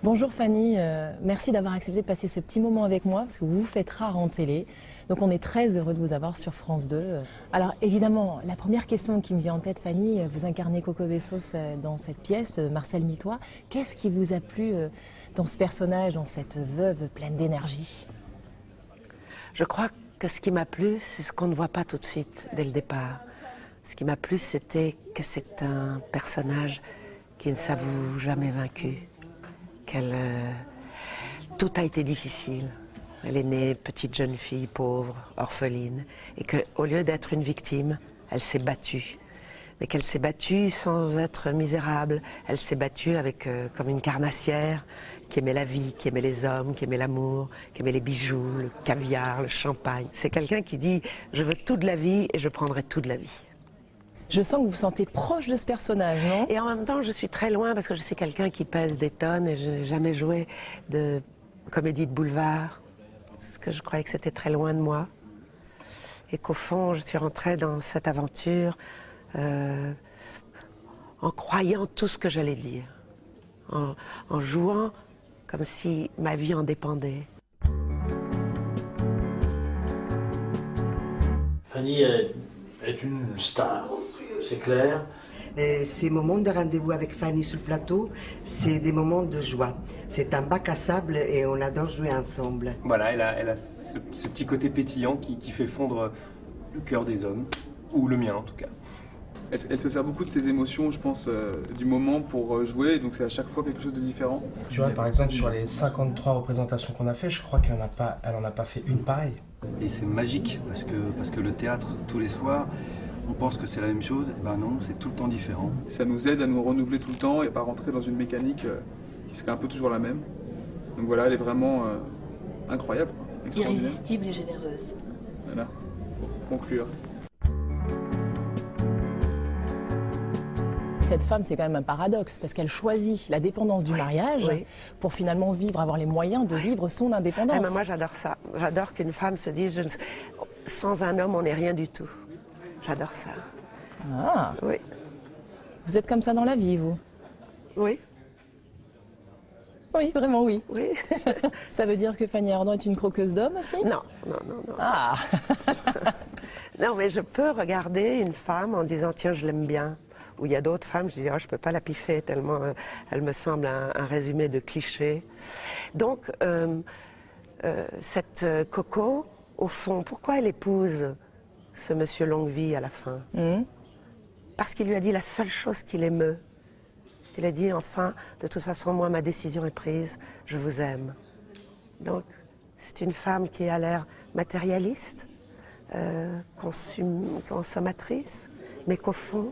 Bonjour Fanny, merci d'avoir accepté de passer ce petit moment avec moi parce que vous vous faites rare en télé. Donc on est très heureux de vous avoir sur France 2. Alors évidemment, la première question qui me vient en tête Fanny, vous incarnez Coco Bessos dans cette pièce, Marcel Mitois. Qu'est-ce qui vous a plu dans ce personnage, dans cette veuve pleine d'énergie? Je crois que ce qui m'a plu, c'est ce qu'on ne voit pas tout de suite dès le départ. Ce qui m'a plu, c'était que c'est un personnage qui ne s'avoue jamais vaincu. Tout a été difficile. Elle est née petite jeune fille pauvre, orpheline, et qu'au lieu d'être une victime, elle s'est battue. Mais qu'elle s'est battue sans être misérable. Elle s'est battue avec, comme une carnassière qui aimait la vie, qui aimait les hommes, qui aimait l'amour, qui aimait les bijoux, le caviar, le champagne. C'est quelqu'un qui dit « je veux tout de la vie et je prendrai tout de la vie ». Je sens que vous vous sentez proche de ce personnage, non? Et en même temps, je suis très loin parce que je suis quelqu'un qui pèse des tonnes et je n'ai jamais joué de comédie de boulevard. Parce que je croyais que c'était très loin de moi. Et qu'au fond, je suis rentrée dans cette aventure en croyant tout ce que j'allais dire. En jouant comme si ma vie en dépendait. Fanny est une star. C'est clair. Ces moments de rendez-vous avec Fanny sur le plateau, c'est des moments de joie. C'est un bac à sable et on adore jouer ensemble. Voilà, elle a ce petit côté pétillant qui fait fondre le cœur des hommes, ou le mien en tout cas. Elle se sert beaucoup de ses émotions, je pense, du moment pour jouer, donc c'est à chaque fois quelque chose de différent. Tu vois, par exemple, sur les 53 représentations qu'on a fait, je crois qu'elle en a pas fait une pareille. Et c'est magique, parce que le théâtre, tous les soirs, on pense que c'est la même chose, et ben non, c'est tout le temps différent. Ça nous aide à nous renouveler tout le temps et pas rentrer dans une mécanique qui serait un peu toujours la même. Donc voilà, elle est vraiment incroyable. Irrésistible et généreuse. Voilà, pour conclure. Cette femme, c'est quand même un paradoxe, parce qu'elle choisit la dépendance du mariage pour finalement avoir les moyens de vivre son indépendance. Ah, mais moi, j'adore ça. J'adore qu'une femme se dise sans un homme, on n'est rien du tout. J'adore ça. Ah. Oui. Vous êtes comme ça dans la vie, vous? Oui. Oui, vraiment oui. Oui. Ça veut dire que Fanny Ardant est une croqueuse d'hommes aussi? Non. Ah. Non, mais je peux regarder une femme en disant, tiens, je l'aime bien. Ou il y a d'autres femmes, je dis, oh, je ne peux pas la piffer tellement elle me semble un résumé de clichés. Donc, cette Coco, au fond, pourquoi elle épouse ce monsieur Longue-Vie à la fin? Parce qu'il lui a dit la seule chose qu'il émeut. Il a dit, enfin, de toute façon, moi, ma décision est prise, je vous aime. Donc, c'est une femme qui a l'air matérialiste, consommatrice, mais qu'au fond,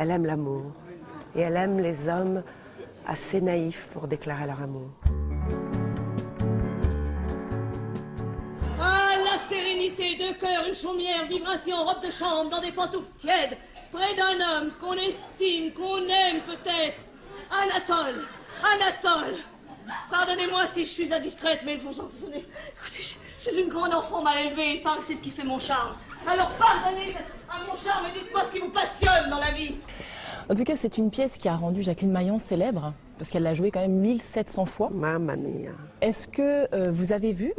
elle aime l'amour. Et elle aime les hommes assez naïfs pour déclarer leur amour. Ah, la sérénité de cœur, une chaumière, vibration, robe de chambre, dans des pantoufles tièdes, près d'un homme qu'on estime, qu'on aime peut-être. Anatole, pardonnez-moi si je suis indiscrète, mais vous en venez. Écoutez, je suis une grande enfant mal élevée, il paraît que c'est ce qui fait mon charme. Alors pardonnez à mon charme et dites-moi ce qui vous passionne dans la vie. En tout cas, c'est une pièce qui a rendu Jacqueline Maillan célèbre, parce qu'elle l'a jouée quand même 1700 fois. Mamma mia. Est-ce que vous avez vu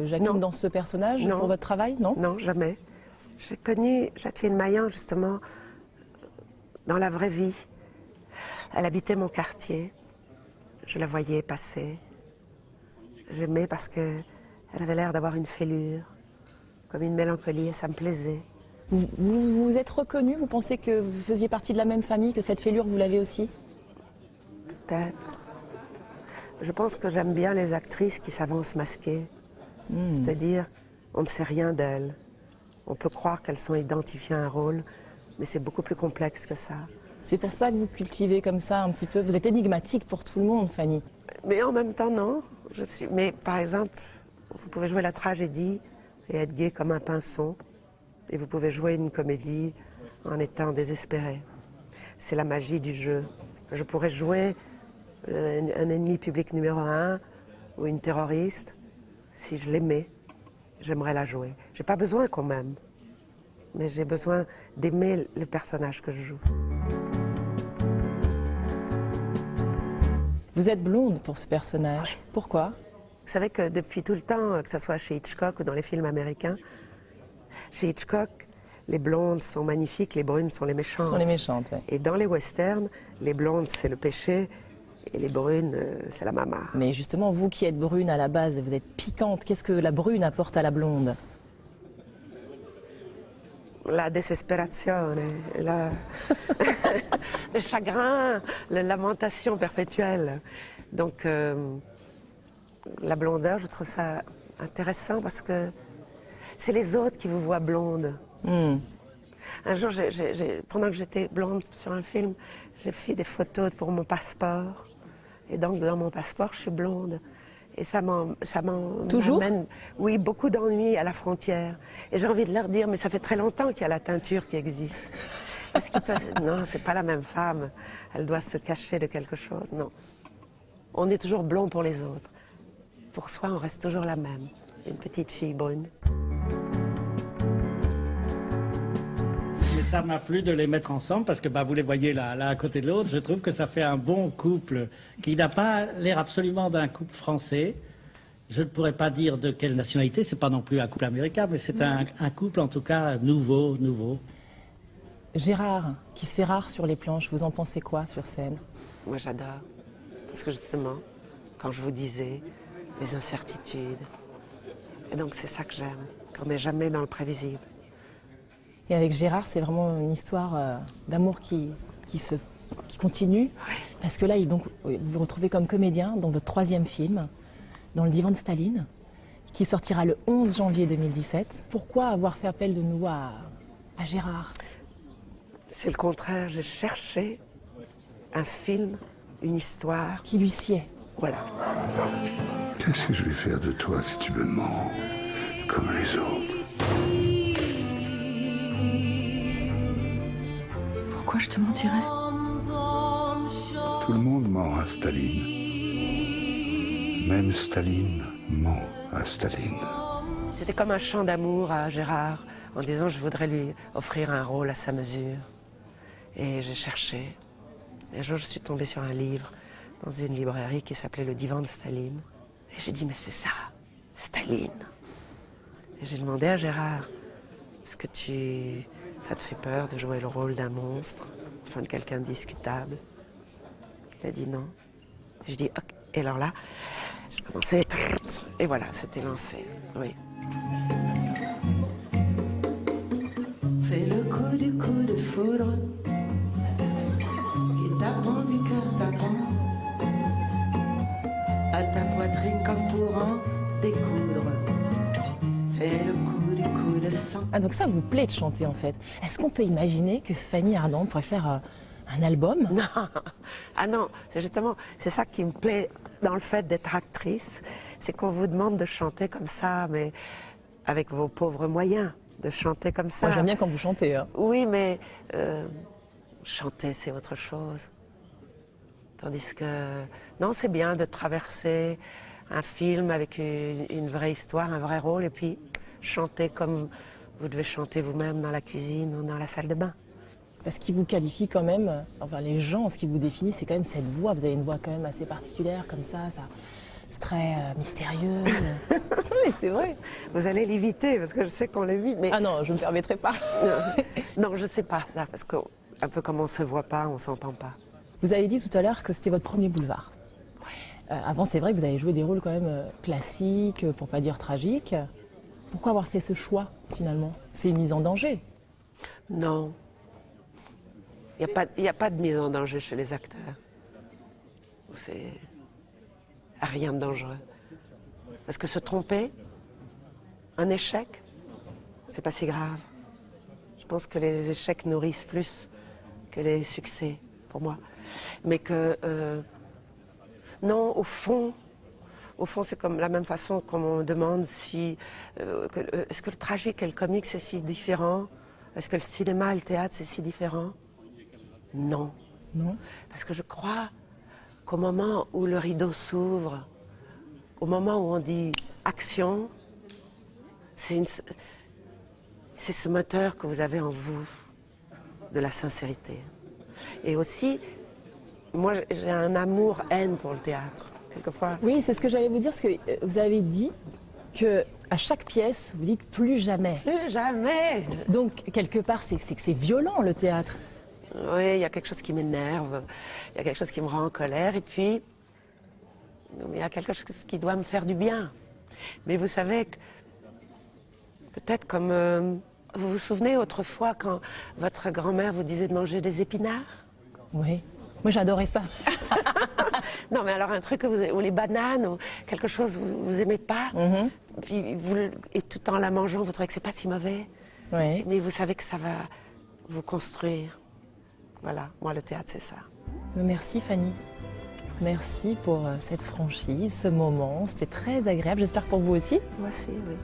Jacqueline dans ce personnage pour votre travail? Non. Non, jamais. J'ai connu Jacqueline Maillan, justement, dans la vraie vie. Elle habitait mon quartier. Je la voyais passer. J'aimais parce qu'elle avait l'air d'avoir une fêlure, comme une mélancolie, et ça me plaisait. Vous vous êtes reconnue? Vous pensez que vous faisiez partie de la même famille, que cette fêlure, vous l'avez aussi? Peut-être. Je pense que j'aime bien les actrices qui s'avancent masquées. C'est-à-dire, on ne sait rien d'elles. On peut croire qu'elles sont identifiées à un rôle, mais c'est beaucoup plus complexe que ça. C'est pour ça que vous cultivez comme ça un petit peu. Vous êtes énigmatique pour tout le monde, Fanny. Mais en même temps, non. Mais par exemple, vous pouvez jouer la tragédie et être gai comme un pinson. Et vous pouvez jouer une comédie en étant désespéré. C'est la magie du jeu. Je pourrais jouer un ennemi public numéro 1 ou une terroriste, si je l'aimais, j'aimerais la jouer. J'ai pas besoin qu'on m'aime, mais j'ai besoin d'aimer le personnage que je joue. Vous êtes blonde pour ce personnage. Oui. Pourquoi? Vous savez que depuis tout le temps, que ce soit chez Hitchcock ou dans les films américains, chez Hitchcock, les blondes sont magnifiques, les brunes sont les méchantes. Ce sont les méchantes, oui. Et dans les westerns, les blondes, c'est le péché, et les brunes, c'est la mama. Mais justement, vous qui êtes brune à la base, vous êtes piquante, qu'est-ce que la brune apporte à la blonde? La désespération, le chagrin, la lamentation perpétuelle. Donc, la blondeur, je trouve ça intéressant parce que c'est les autres qui vous voient blonde. Un jour, pendant que j'étais blonde sur un film, j'ai fait des photos pour mon passeport. Et donc, dans mon passeport, je suis blonde. Et ça m'amène, oui, beaucoup d'ennuis à la frontière. Et j'ai envie de leur dire, mais ça fait très longtemps qu'il y a la teinture qui existe. Est-ce qu'ils peuvent... Non, c'est pas la même femme. Elle doit se cacher de quelque chose. Non. On est toujours blond pour les autres. Pour soi, on reste toujours la même. Une petite fille brune. Ça m'a plu de les mettre ensemble parce que vous les voyez là à côté de l'autre. Je trouve que ça fait un bon couple qui n'a pas l'air absolument d'un couple français. Je ne pourrais pas dire de quelle nationalité, c'est pas non plus un couple américain, mais c'est un couple en tout cas nouveau. Gérard, qui se fait rare sur les planches, vous en pensez quoi sur scène? Moi j'adore, parce que justement, quand je vous disais, les incertitudes, et donc c'est ça que j'aime, qu'on n'est jamais dans le prévisible. Et avec Gérard, c'est vraiment une histoire d'amour qui continue. Oui. Parce que là, vous vous retrouvez comme comédien dans votre 3e film, dans Le Divan de Staline, qui sortira le 11 janvier 2017. Pourquoi avoir fait appel de nouveau à Gérard? C'est le contraire, j'ai cherché un film, une histoire... Qui lui sied. Voilà. Qu'est-ce que je vais faire de toi si tu me mens comme les autres? Pourquoi je te mentirais? Tout le monde ment à Staline. Même Staline ment à Staline. C'était comme un chant d'amour à Gérard, en disant je voudrais lui offrir un rôle à sa mesure. Et j'ai cherché. Et un jour, je suis tombée sur un livre dans une librairie qui s'appelait Le Divan de Staline. Et j'ai dit, mais c'est ça, Staline. Et j'ai demandé à Gérard, est-ce que ça te fait peur de jouer le rôle d'un monstre, enfin de quelqu'un de discutable? Il a dit non. J'ai dit, ok. Et alors là, j'ai commencé, et voilà, c'était lancé, oui. C'est le coup de foudre qui t'apprend du cœur tapant à ta poitrine comme pour en découdre. C'est le coup de sang. Ah, donc ça vous plaît de chanter en fait. Est-ce qu'on peut imaginer que Fanny Ardant pourrait faire un album? Non, ah non, c'est justement, c'est ça qui me plaît dans le fait d'être actrice, c'est qu'on vous demande de chanter comme ça, mais avec vos pauvres moyens, de chanter comme ça. Moi j'aime bien quand vous chantez. Hein. Oui, mais chanter c'est autre chose. Tandis que, non, c'est bien de traverser un film avec une vraie histoire, un vrai rôle, et puis chanter comme vous devez chanter vous-même dans la cuisine ou dans la salle de bain. Parce qu'il vous qualifie quand même, enfin les gens, ce qui vous définit, c'est quand même cette voix. Vous avez une voix quand même assez particulière, comme ça c'est très mystérieux. Oui, c'est vrai. Vous allez l'éviter, parce que je sais qu'on l'évite, mais... Ah non, je ne me permettrai pas. Non, je ne sais pas ça, parce que un peu comme on ne se voit pas, on ne s'entend pas. Vous avez dit tout à l'heure que c'était votre premier boulevard. Avant, c'est vrai que vous avez joué des rôles quand même classiques, pour pas dire tragiques. Pourquoi avoir fait ce choix, finalement? C'est une mise en danger. Non. Il n'y a pas de mise en danger chez les acteurs. C'est rien de dangereux. Parce que se tromper, un échec, c'est pas si grave. Je pense que les échecs nourrissent plus que les succès, pour moi. Mais que, non, au fond, c'est comme la même façon qu'on me demande si, est-ce que le tragique et le comique, c'est si différent? Est-ce que le cinéma et le théâtre, c'est si différent? Non. Non. Parce que je crois qu'au moment où le rideau s'ouvre au moment où on dit action, c'est ce moteur que vous avez en vous, de la sincérité. Et aussi, moi j'ai un amour-haine pour le théâtre, quelquefois. Oui, c'est ce que j'allais vous dire, parce que vous avez dit que à chaque pièce, vous dites plus jamais. Plus jamais. Donc, quelque part, c'est que c'est violent, le théâtre. Oui, il y a quelque chose qui m'énerve, il y a quelque chose qui me rend en colère, et puis il y a quelque chose qui doit me faire du bien. Mais vous savez, peut-être comme... vous vous souvenez autrefois quand votre grand-mère vous disait de manger des épinards? Oui, moi j'adorais ça. Non, mais alors un truc, ou les bananes, ou quelque chose que vous n'aimez pas, puis et tout en la mangeant, vous trouvez que c'est pas si mauvais. Oui. Mais vous savez que ça va vous construire. Voilà, moi le théâtre c'est ça. Merci Fanny. Merci pour cette franchise, ce moment. C'était très agréable, j'espère pour vous aussi. Moi aussi, oui.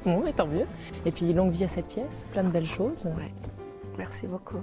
Bon, tant mieux. Et puis longue vie à cette pièce, plein de belles choses. Ouais. Merci beaucoup.